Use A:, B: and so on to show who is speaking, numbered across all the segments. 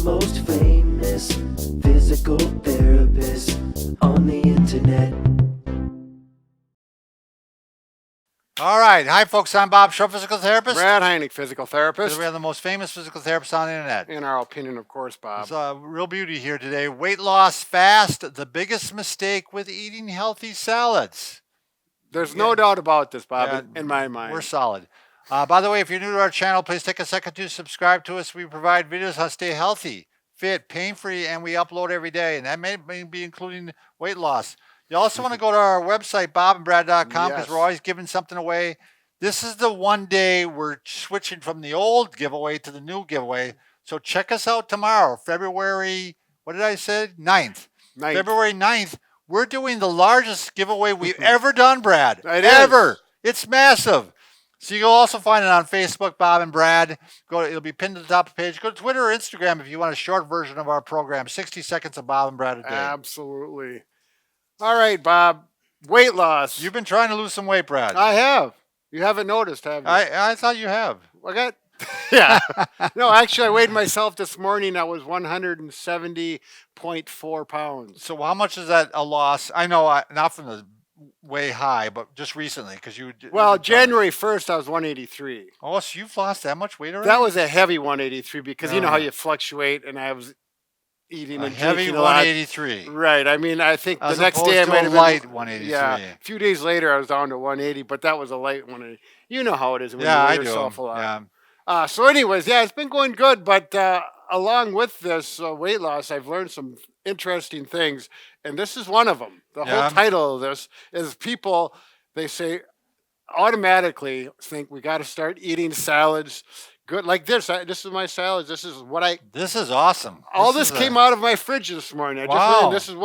A: most famous physical therapist on the internet.
B: All right. Hi, folks. I'm Bob Shaw, physical therapist.
C: Brad Heineck, physical therapist.
B: We are the most famous physical therapists on the internet.
C: In our opinion, of course, Bob.
B: It's a real beauty here today. Weight loss fast, the biggest mistake with eating healthy salads.
C: There's no doubt about this, Bob, in my mind.
B: We're solid. By the way, if you're new to our channel, please take a second to subscribe to us. We provide videos how to stay healthy, fit, pain-free, and we upload every day. And that may be including weight loss. You also want to go to our website, bobandbrad.com, because we're always giving something away. This is the one day we're switching from the old giveaway to the new giveaway. So check us out tomorrow, February, what did I say? 9th. February 9th. We're doing the largest giveaway we've ever done, Brad. Ever. It's massive. So you'll also find it on Facebook, Bob and Brad. It'll be pinned to the top of the page. Go to Twitter or Instagram if you want a short version of our program. 60 seconds of Bob and Brad a day.
C: Absolutely. All right, Bob. Weight loss.
B: You've been trying to lose some weight, Brad.
C: I have. You haven't noticed, have you?
B: I thought you have.
C: Yeah. No, actually, I weighed myself this morning. I was 170.4 pounds.
B: So how much is that a loss? I know, not from the way high, but just recently, because you.
C: Well, January 1st, I was 183.
B: Oh, so you've lost that much weight already?
C: That was a heavy 183 because you know how you fluctuate, and I was eating and
B: heavy
C: drinking a lot.
B: 183.
C: Right. I mean, I think the next day I might have
B: light 183.
C: Yeah. A few days later, I was down to 180, but that was a light 180. You know how it is when you weigh yourself a lot.
B: Yeah.
C: So anyways, it's been going good, but along with this weight loss, I've learned some interesting things, and this is one of them. The whole title of this is people, they say, automatically think we got to start eating salads. Good, like this. This is my salads. This is what I.
B: This is awesome.
C: All this came out of my fridge this morning. This is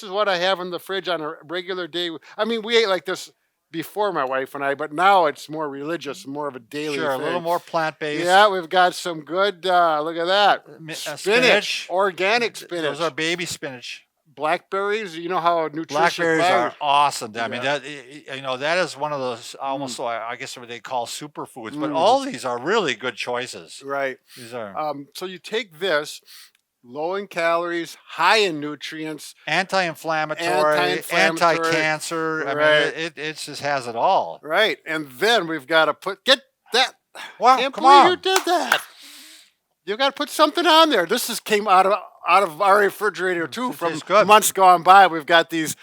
C: what I have in the fridge on a regular day. I mean, we ate like this before, my wife and I, but now it's more religious, more of a daily thing.
B: A little more plant-based.
C: Yeah, we've got some good. Look at that, spinach, organic spinach.
B: Those are baby spinach.
C: Blackberries, you know how nutritious.
B: Blackberries are awesome. I mean, that is one of those almost I guess what they call superfoods. But all these are really good choices.
C: Right.
B: These are.
C: So you take this, low in calories, high in nutrients,
B: anti-inflammatory, anti-cancer.
C: Right.
B: I mean, it just has it all.
C: Right. And then we've got to get that.
B: Wow,
C: can't believe you did that. You got to put something on there. This came out of our refrigerator too from months gone by. We've got these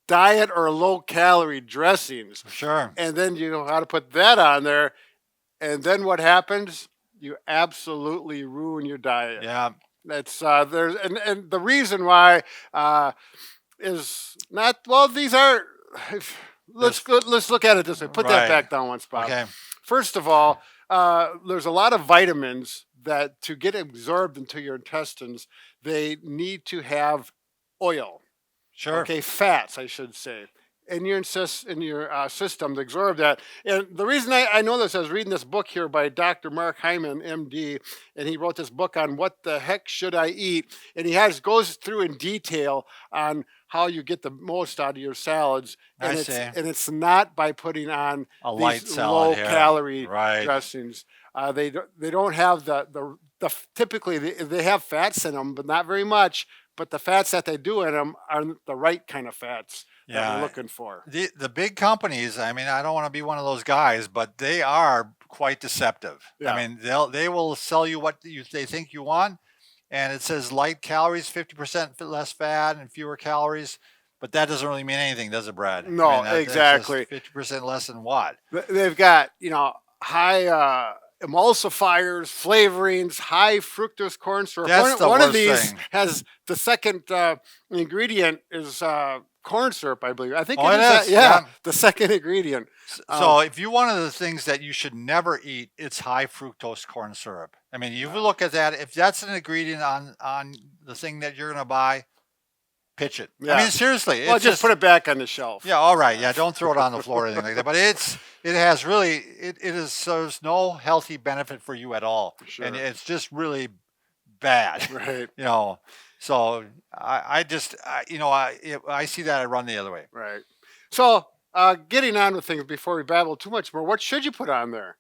C: diet or low calorie dressings.
B: Sure.
C: And then you know how to put that on there. And then what happens? You absolutely ruin your diet.
B: Yeah.
C: That's there's and the reason why is not these are let's look at it this way. Put that back down once, Bob.
B: Okay.
C: First of all, there's a lot of vitamins that to get absorbed into your intestines, they need to have oil.
B: Sure.
C: Okay, fats, I should say, in your system to absorb that. And the reason I know this, I was reading this book here by Dr. Mark Hyman, MD, and he wrote this book on what the heck should I eat, and he goes through in detail on how you get the most out of your salads, and it's not by putting on
B: a
C: these
B: light salad
C: low-calorie dressings. They don't have the typically they have fats in them, but not very much. But the fats that they do in them aren't the right kind of fats that we're looking for.
B: The big companies, I mean, I don't want to be one of those guys, but they are quite deceptive. Yeah. I mean, they will sell you what they think you want, and it says light calories, 50% less fat and fewer calories. But that doesn't really mean anything, does it, Brad?
C: No, exactly.
B: 50% less than what?
C: They've got, high emulsifiers, flavorings, high fructose corn syrup.
B: That's
C: one of these has the second ingredient is corn syrup, I believe. I think it is. Yeah, the second ingredient.
B: So if you one of the things that you should never eat, it's high fructose corn syrup. I mean, you look at that. If that's an ingredient on the thing that you're going to buy, pitch it. Yeah. I mean, seriously.
C: Well, just put it back on the shelf.
B: Yeah, all right. Yeah, don't throw it on the floor or anything like that. But there's no healthy benefit for you at all.
C: Sure.
B: And it's just really bad.
C: Right.
B: So I see that I run the other way.
C: Right. So getting on with things before we babble too much more, what should you put on there?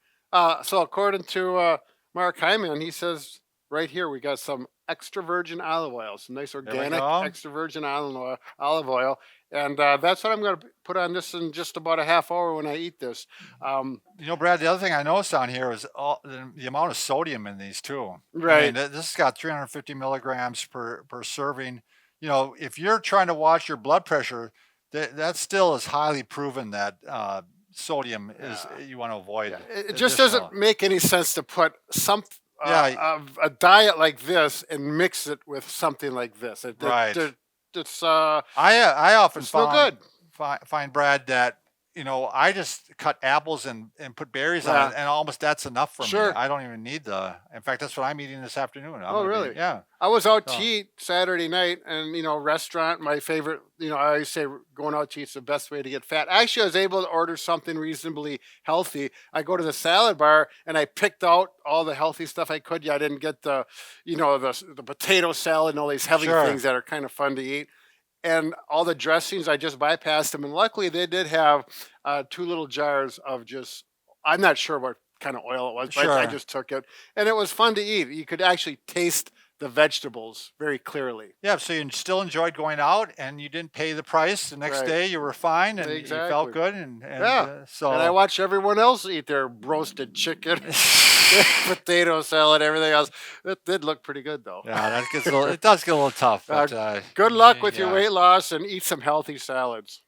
C: So according to Mark Hyman, he says right here we got some extra virgin olive oil, some nice
B: we
C: organic
B: go.
C: extra virgin olive oil, and that's what I'm going to put on this in just about a half hour when I eat this.
B: You know, Brad, the other thing I noticed on here is the amount of sodium in these too. I mean,
C: Right.
B: this has got 350 milligrams per serving. You know, if you're trying to watch your blood pressure, that still is highly proven that sodium is you want to avoid.
C: It just doesn't make any sense to put
B: Yeah,
C: a diet like this and mix it with something like this.
B: right.
C: It's
B: I often
C: it's no good.
B: find Brad that I just cut apples and put berries on it,
C: Yeah.
B: and almost that's enough for me.
C: Sure.
B: I don't even need the. In fact, that's what I'm eating this afternoon. I'm
C: Oh,
B: gonna
C: really?
B: yeah.
C: I was out
B: So-
C: to eat Saturday night, and restaurant. My favorite. I always say going out to eat's the best way to get fat. Actually, I was able to order something reasonably healthy. I go to the salad bar and I picked out all the healthy stuff I could. Yeah, I didn't get the potato salad and all these heavy
B: Sure.
C: things that are kind of fun to eat. And all the dressings, I just bypassed them. And luckily, they did have 2 little jars of just, I'm not sure what kind of oil it was, but I
B: Sure.
C: just took it. And it was fun to eat. You could actually taste the vegetables very clearly.
B: Yeah, so you still enjoyed going out, and you didn't pay the price. The next
C: Right.
B: day, you were fine, and you
C: Exactly.
B: felt good, and
C: Yeah.
B: so
C: And I watched everyone else eat their roasted chicken, potato salad, everything else. It did look pretty good, though.
B: yeah, it does get a little tough. But
C: Good luck with your
B: yeah.
C: weight loss and eat some healthy salads.